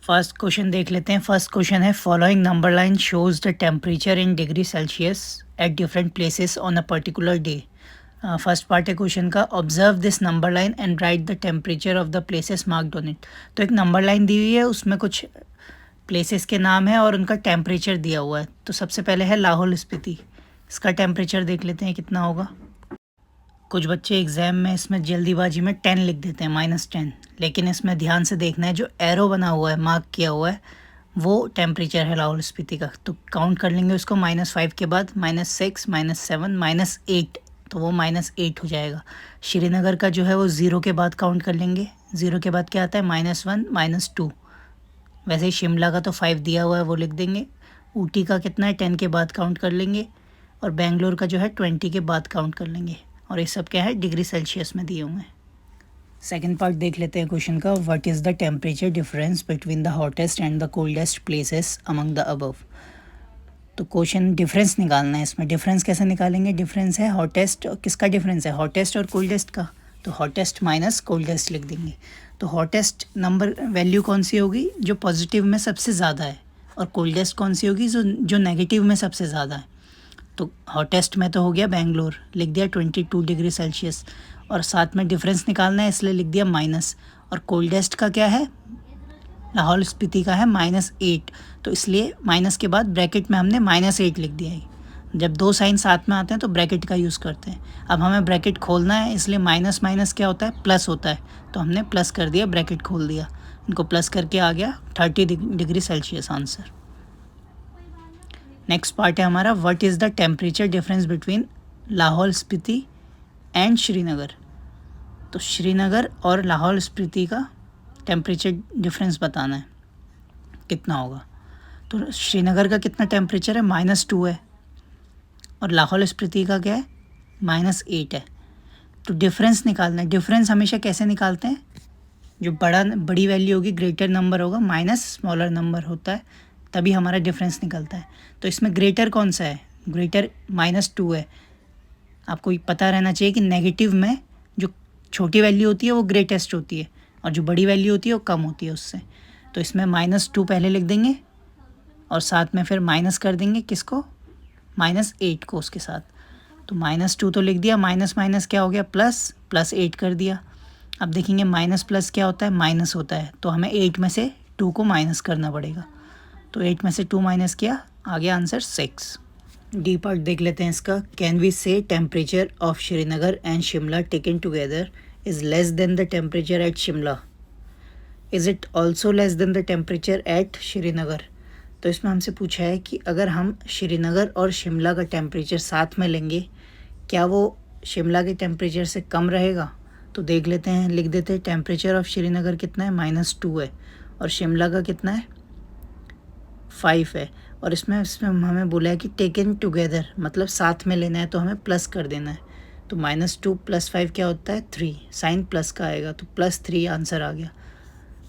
First question देख लेते हैं। फर्स्ट क्वेश्चन है following number line shows the temperature in degree Celsius at different places on a particular day. First part है question का, observe this number line and right the temperature of the places marked on it. तो एक number line दी हुई है, उसमें कुछ places के नाम है और उनका टेम्परेचर दिया हुआ है। तो सबसे पहले है लाहौल स्पीति, इसका टेम्परेचर देख लेते हैं कितना होगा। कुछ बच्चे एग्ज़ाम में इसमें जल्दीबाजी में 10 लिख देते हैं, -10, लेकिन इसमें ध्यान से देखना है, जो एरो बना हुआ है, मार्क किया हुआ है, वो टेम्परेचर है लाहौल स्पीति का। तो काउंट कर लेंगे उसको -5 के बाद, -6, -7, -8, तो वो -8 हो जाएगा। श्रीनगर का जो है वो 0 के बाद काउंट कर लेंगे। 0 के बाद क्या आता है, -1, -2। वैसे ही शिमला का तो 5 दिया हुआ है, वो लिख देंगे। ऊटी का कितना है, 10 के बाद काउंट कर लेंगे। और बेंगलोर का जो है 20 के बाद काउंट कर लेंगे। और ये सब क्या है, डिग्री सेल्सियस में दिए हुए हैं। सेकेंड पार्ट देख लेते हैं क्वेश्चन का, what is the temperature difference between the hottest and the coldest places among the above. तो क्वेश्चन डिफरेंस निकालना है। इसमें डिफरेंस कैसे निकालेंगे, डिफरेंस है हॉटेस्ट, किसका डिफरेंस है, हॉटेस्ट और कोल्डेस्ट का। तो हॉटेस्ट माइनस कोल्डेस्ट लिख देंगे। तो हॉटेस्ट नंबर वैल्यू कौन सी होगी, जो पॉजिटिव में सबसे ज़्यादा है, और कोल्डेस्ट कौन सी होगी, जो नेगेटिव में सबसे ज़्यादा है। तो हॉटेस्ट में तो हो गया बेंगलोर, लिख दिया 22 डिग्री सेल्सियस, और साथ में डिफरेंस निकालना है इसलिए लिख दिया माइनस। और कोल्डेस्ट का क्या है, लाहौल स्पीति का है -8, तो इसलिए माइनस के बाद ब्रैकेट में हमने -8 लिख दिया है। जब दो साइन साथ में आते हैं तो ब्रैकेट का यूज़ करते हैं। अब हमें ब्रैकेट खोलना है, इसलिए माइनस माइनस क्या होता है, प्लस होता है, तो हमने प्लस कर दिया, ब्रैकेट खोल दिया, इनको प्लस करके आ गया 30 degree Celsius answer. Next part है हमारा, what is the temperature difference between Lahaul Spiti and Srinagar. तो श्रीनगर और लाहौल स्पीति का टेम्परेचर डिफरेंस बताना है, कितना होगा। तो श्रीनगर का कितना टेम्परेचर है, -2 है, और लाहौल स्पीति का क्या है, -8 है। तो डिफरेंस निकालना है। डिफरेंस हमेशा कैसे निकालते हैं, जो बड़ी वैल्यू होगी, ग्रेटर नंबर होगा, माइनस स्मॉलर नंबर होता है, तभी हमारा डिफरेंस निकलता है। तो इसमें ग्रेटर कौन सा है, ग्रेटर -2 है। आपको पता रहना चाहिए कि नेगेटिव में जो छोटी वैल्यू होती है वो ग्रेटेस्ट होती है, और जो बड़ी वैल्यू होती है वो कम होती है उससे। तो इसमें -2 पहले लिख देंगे, और साथ में फिर माइनस कर देंगे किसको, -8 को उसके साथ। तो -2 तो लिख दिया, माइनस माइनस क्या हो गया, प्लस, +8 कर दिया। अब देखेंगे माइनस प्लस क्या होता है, माइनस होता है, तो हमें 8 में से 2 को माइनस करना पड़ेगा। तो 8 में से 2 माइनस किया, आ गया आंसर 6। डी पार्ट देख लेते हैं इसका, कैन वी से temperature of Srinagar and Shimla taken together is less than the temperature eight Shimla, is it also less than the temperature at Srinagar. तो इसमें हमसे पूछा है कि अगर हम श्रीनगर और शिमला का टेम्परेचर साथ में लेंगे, क्या वो शिमला के टेम्परेचर से कम रहेगा। तो देख लेते हैं, लिख देते हैं, टेम्परेचर ऑफ श्रीनगर कितना है, -2 है, और शिमला का कितना है, 5 है। और इसमें हमें बोला है कि टेकन टुगेदर, मतलब साथ में लेना है, तो हमें प्लस कर देना है। तो -2 + 5 क्या होता है, 3, साइन प्लस का आएगा, तो +3 आंसर आ गया।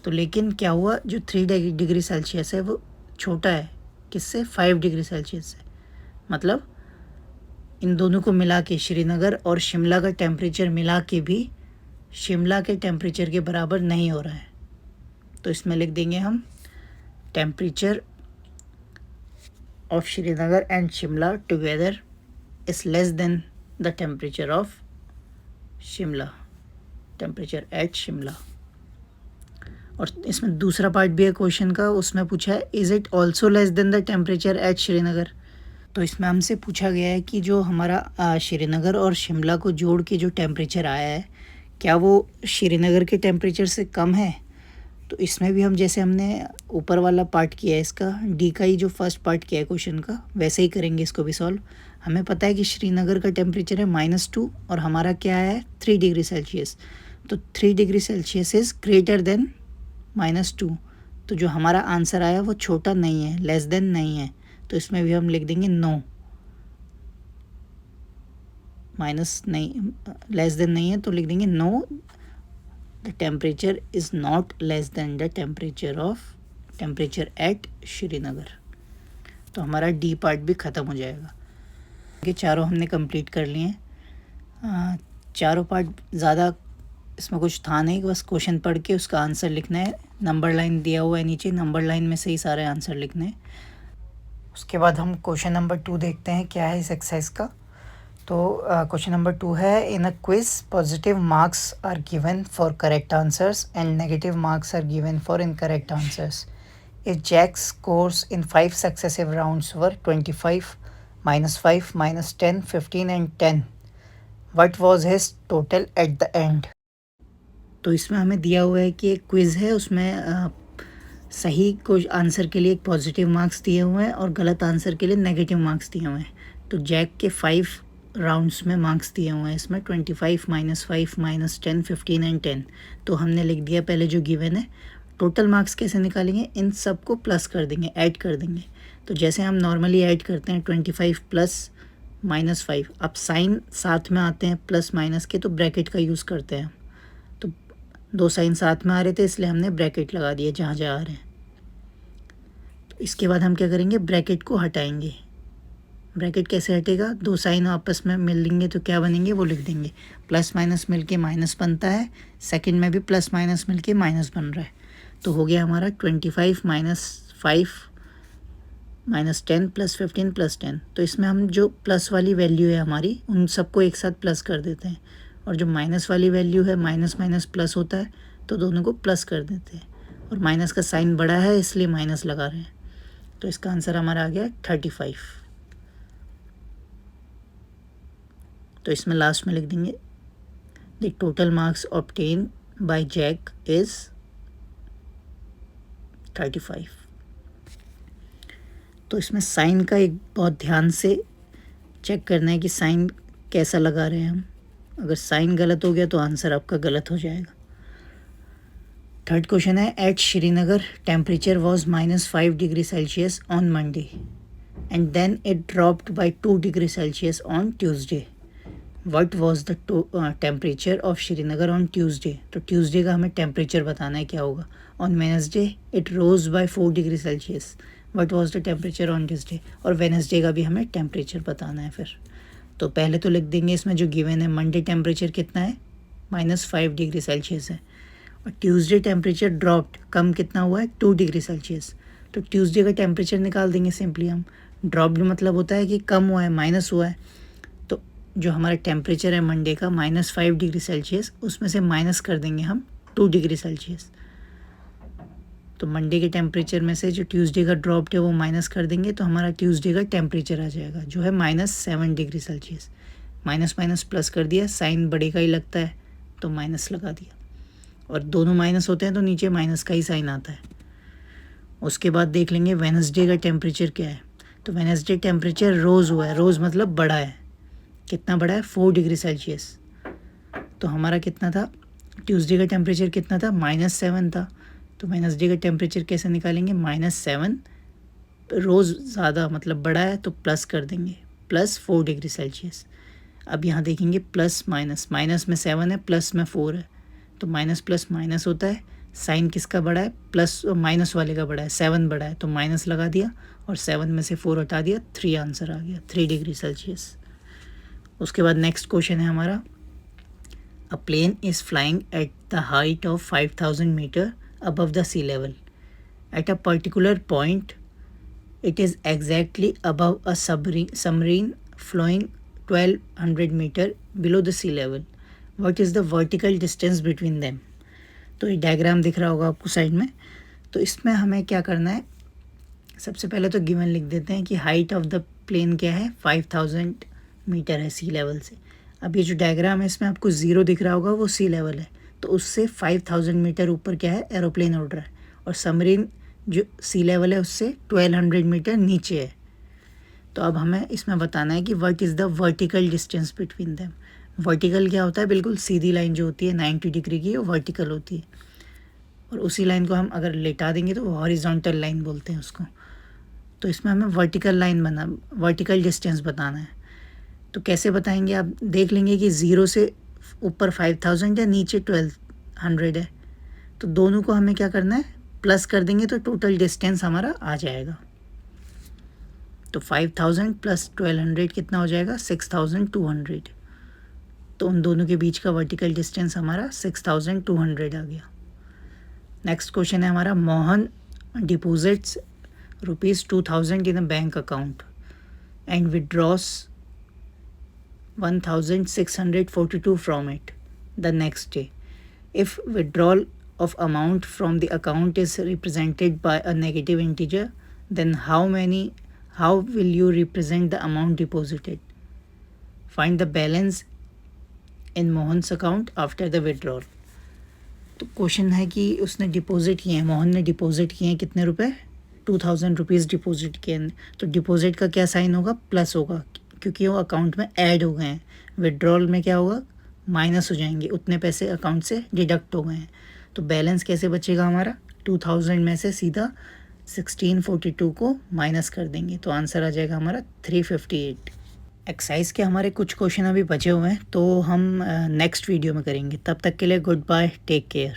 तो लेकिन क्या हुआ, जो 3 डिग्री सेल्सियस है वो छोटा है किससे, 5 डिग्री सेल्सियस से। मतलब इन दोनों को मिला के, श्रीनगर और शिमला का टेम्परेचर मिला के भी शिमला के टेम्परेचर के बराबर नहीं हो रहा है। तो इसमें लिख देंगे हम, temperature of Srinagar and Shimla together is less than the temperature of Shimla, temperature at Shimla. और इसमें दूसरा पार्ट भी है क्वेश्चन का, उसमें पूछा है is it also less than the temperature at Srinagar. तो इसमें हमसे पूछा गया है कि जो हमारा श्रीनगर और शिमला को जोड़ के जो टेम्परेचर आया है, क्या वो श्रीनगर के टेम्परेचर से कम है। तो इसमें भी हम जैसे हमने ऊपर वाला पार्ट किया है इसका, डी का ही जो फर्स्ट पार्ट किया है क्वेश्चन का, वैसे ही करेंगे इसको भी सॉल्व। हमें पता है कि श्रीनगर का टेम्परेचर है -2, और हमारा क्या है, 3 डिग्री सेल्सियस। तो 3 degree Celsius is greater than -2। तो जो हमारा आंसर आया वो छोटा नहीं है, लेस देन नहीं है, तो इसमें भी हम लिख देंगे नो, माइनस नहीं, लेस देन नहीं है, तो लिख देंगे no, the temperature is not less than the temperature at Srinagar. तो हमारा डी पार्ट भी ख़त्म हो जाएगा। ये चारों हमने कंप्लीट कर लिए हैं। चारों पार्ट ज़्यादा इसमें कुछ था नहीं, बस क्वेश्चन पढ़ के उसका आंसर लिखना है, नंबर लाइन दिया हुआ है नीचे, नंबर लाइन में से ही सारे आंसर लिखने हैं। उसके बाद हम क्वेश्चन नंबर 2 देखते हैं क्या है इस एक्सरसाइज का। तो क्वेश्चन नंबर 2 है, in a quiz positive marks are given for correct answers and negative marks are given for incorrect answers. If Jack's scores in 5 successive rounds were 25, -5, -10, 15 and 10, what was his total at the end. तो इसमें हमें दिया हुआ है कि एक quiz है, उसमें सही कुछ आंसर के लिए एक पॉजिटिव मार्क्स दिए हुए हैं और गलत आंसर के लिए नेगेटिव मार्क्स दिए हुए हैं। तो जैक के 5 राउंड्स में मार्क्स दिए हुए हैं, इसमें 25, -5, -10, 15 एंड 10। तो हमने लिख दिया पहले जो गिवन है। टोटल मार्क्स कैसे निकालेंगे, इन सब को प्लस कर देंगे, ऐड कर देंगे। तो जैसे हम नॉर्मली ऐड करते हैं 25 प्लस -5, अब साइन साथ में आते हैं प्लस माइनस के, तो ब्रैकेट का यूज़ करते हैं। तो 2 साइन साथ में आ रहे थे इसलिए हमने ब्रैकेट लगा दिए जहाँ जहाँ आ रहे हैं। तो इसके बाद हम क्या करेंगे, ब्रैकेट को हटाएंगे। ब्रैकेट कैसे हटेगा, 2 साइन आपस में मिल लेंगे तो क्या बनेंगे वो लिख देंगे। प्लस माइनस मिल के माइनस बनता है, सेकंड में भी प्लस माइनस मिल के माइनस बन रहा है। तो हो गया हमारा 25 -5 -10 + 15 + 10। तो इसमें हम जो प्लस वाली वैल्यू है हमारी, उन सबको एक साथ प्लस कर देते हैं, और जो माइनस वाली वैल्यू है, माइनस माइनस प्लस होता है, तो दोनों को प्लस कर देते हैं। और माइनस का साइन बड़ा है इसलिए माइनस लगा रहे हैं। तो इसका आंसर हमारा आ गया 35। तो इसमें लास्ट में लिख देंगे, the total marks obtain by Jack is 35। तो इसमें साइन का एक बहुत ध्यान से चेक करना है कि साइन कैसा लगा रहे हैं हम। अगर साइन गलत हो गया तो आंसर आपका गलत हो जाएगा। थर्ड क्वेश्चन है, at Srinagar temperature was -5 degree Celsius on Monday and then it dropped by 2 degree Celsius on Tuesday. What was the temperature of Srinagar on Tuesday. तो ट्यूसडे का हमें टेम्परेचर बताना है क्या होगा। On Wednesday it rose by 4 degree Celsius, what was the temperature on Tuesday. और Wednesday का भी हमें टेम्परेचर बताना है। फिर तो पहले तो लिख देंगे इसमें जो गिवन है, मंडे टेम्परेचर कितना है, -5 डिग्री सेल्सियस है, और ट्यूसडे टेम्परेचर ड्रॉप्ड, कम कितना हुआ है, 2 डिग्री सेल्सियस। तो ट्यूसडे का टेम्परेचर निकाल देंगे सिंपली हम। ड्रॉप्ड मतलब होता है कि कम हुआ है, माइनस हुआ है। तो जो हमारा टेम्परेचर है मंडे का -5 डिग्री सेल्सियस, उसमें से माइनस कर देंगे हम 2 डिग्री सेल्सियस। तो मंडे के टेम्परेचर में से जो ट्यूसडे का ड्रॉप्ड है वो माइनस कर देंगे, तो हमारा ट्यूसडे का टेम्परेचर आ जाएगा जो है -7 degree Celsius. Minus minus plus कर दिया, साइन बड़े का ही लगता है तो माइनस लगा दिया, और दोनों माइनस होते हैं तो नीचे माइनस का ही साइन आता है। उसके बाद देख लेंगे वेनसडे का टेम्परेचर क्या है। तो वेनसडे टेम्परेचर रोज़ हुआ है, रोज़ मतलब बड़ा है। कितना बड़ा है, 4 डिग्री सेल्सियस। तो हमारा कितना था, ट्यूसडे का टेम्परेचर कितना था, -7 था। तो वेनसडे का टेम्परेचर कैसे निकालेंगे, -7, रोज़ ज़्यादा मतलब बड़ा है तो प्लस कर देंगे, +4 डिग्री सेल्सियस। अब यहाँ देखेंगे प्लस माइनस, माइनस में 7 है, प्लस में 4 है, तो माइनस प्लस माइनस होता है। साइन किसका बड़ा है, प्लस माइनस वाले का बड़ा है, 7 बड़ा है तो माइनस लगा दिया, और 7 में से 4 हटा दिया, 3 आंसर आ गया, 3 डिग्री सेल्सियस। उसके बाद नेक्स्ट क्वेश्चन है हमारा, a plane is flying at the height of 5000 metre above the sea level. At a particular point, it is exactly above a submarine flowing 1200 meter below the sea level. What is the vertical distance between them? तो ये diagram दिख रहा होगा आपको side में। तो इसमें हमें क्या करना है, सबसे पहले तो गिवन लिख देते हैं कि हाइट ऑफ द प्लेन क्या है, 5000 मीटर है सी लेवल से। अब ये जो डायग्राम है इसमें आपको 0 दिख रहा होगा, वो सी लेवल है, तो उससे 5000 मीटर ऊपर क्या है, एरोप्लेन उड़ रहा है। और सबमरीन जो सी लेवल है उससे 1200 मीटर नीचे है। तो अब हमें इसमें बताना है कि what is the vertical distance between them. Vertical क्या होता है, बिल्कुल सीधी लाइन जो होती है 90 डिग्री की, वो वर्टिकल होती है। और उसी लाइन को हम अगर लेटा देंगे तो हॉरिजॉन्टल लाइन बोलते हैं उसको। तो इसमें हमें वर्टिकल डिस्टेंस बताना है। तो कैसे बताएंगे, आप देख लेंगे कि 0 से ऊपर 5000 है, नीचे 1200 है, तो दोनों को हमें क्या करना है, प्लस कर देंगे तो टोटल डिस्टेंस हमारा आ जाएगा। तो 5000 + 1200 कितना हो जाएगा, 6200। तो उन दोनों के बीच का वर्टिकल डिस्टेंस हमारा 6200 आ गया। नेक्स्ट क्वेश्चन है हमारा, Mohan deposits ₹2000 in a bank account and withdraws 1642 from it the next day. If withdrawal of amount from the account is represented by a negative integer, then how will you represent the amount deposited? Find the balance in Mohan's account after the withdrawal. तो question है कि उसने deposit किए हैं, मोहन ने deposit किए हैं कितने रुपए, 2000 रुपीज़ डिपॉजिट किए हैं. तो डिपॉजिट का क्या साइन होगा, प्लस होगा, क्योंकि वो अकाउंट में ऐड हो गए हैं. विड्रॉल में क्या होगा, माइनस हो जाएंगे, उतने पैसे अकाउंट से डिडक्ट हो गए हैं. तो बैलेंस कैसे बचेगा हमारा, 2000 में से सीधा 1642 को माइनस कर देंगे, तो आंसर आ जाएगा हमारा 358. एक्सरसाइज के हमारे कुछ क्वेश्चन अभी बचे हुए हैं, तो हम नेक्स्ट वीडियो में करेंगे. तब तक के लिए गुड बाय, टेक केयर.